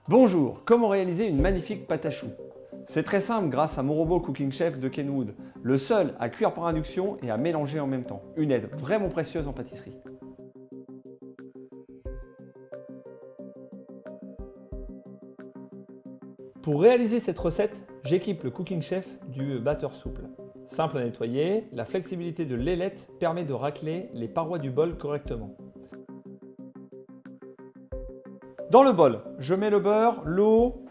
Bonjour, comment réaliser une magnifique pâte à choux? C'est très simple grâce à mon robot Cooking Chef de Kenwood, le seul à cuire par induction et à mélanger en même temps. Une aide vraiment précieuse en pâtisserie. Pour réaliser cette recette, j'équipe le Cooking Chef du batteur souple. Simple à nettoyer, la flexibilité de l'ailette permet de racler les parois du bol correctement. Dans le bol, je mets le beurre, l'eau,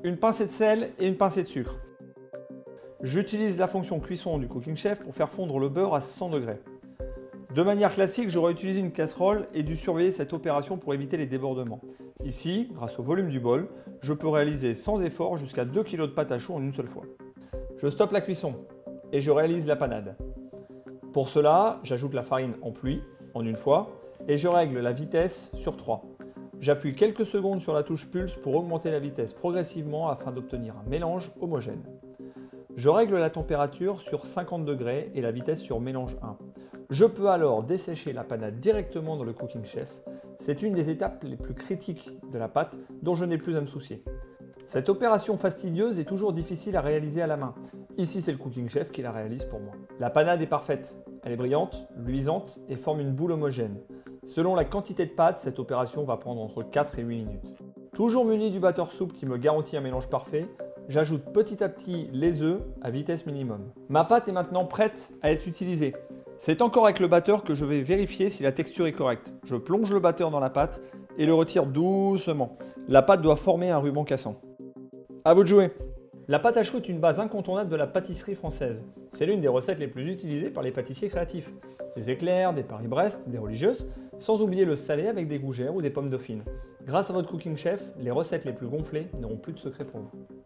une pincée de sel et une pincée de sucre. J'utilise la fonction cuisson du Cooking Chef pour faire fondre le beurre à 100 degrés. De manière classique, j'aurais utilisé une casserole et dû surveiller cette opération pour éviter les débordements. Ici, grâce au volume du bol, je peux réaliser sans effort jusqu'à 2 kg de pâte à choux en une seule fois. Je stoppe la cuisson et je réalise la panade. Pour cela, j'ajoute la farine en pluie en une fois et je règle la vitesse sur 3. J'appuie quelques secondes sur la touche pulse pour augmenter la vitesse progressivement afin d'obtenir un mélange homogène. Je règle la température sur 50 degrés et la vitesse sur mélange 1. Je peux alors dessécher la panade directement dans le Cooking Chef. C'est une des étapes les plus critiques de la pâte dont je n'ai plus à me soucier. Cette opération fastidieuse est toujours difficile à réaliser à la main. Ici, c'est le Cooking Chef qui la réalise pour moi. La panade est parfaite. Elle est brillante, luisante et forme une boule homogène. Selon la quantité de pâte, cette opération va prendre entre 4 et 8 minutes. Toujours muni du batteur souple qui me garantit un mélange parfait, j'ajoute petit à petit les œufs à vitesse minimum. Ma pâte est maintenant prête à être utilisée. C'est encore avec le batteur que je vais vérifier si la texture est correcte. Je plonge le batteur dans la pâte et le retire doucement. La pâte doit former un ruban cassant. À vous de jouer! La pâte à choux est une base incontournable de la pâtisserie française. C'est l'une des recettes les plus utilisées par les pâtissiers créatifs. Des éclairs, des Paris-Brest, des religieuses, sans oublier le salé avec des gougères ou des pommes dauphines. Grâce à votre Cooking Chef, les recettes les plus gonflées n'auront plus de secret pour vous.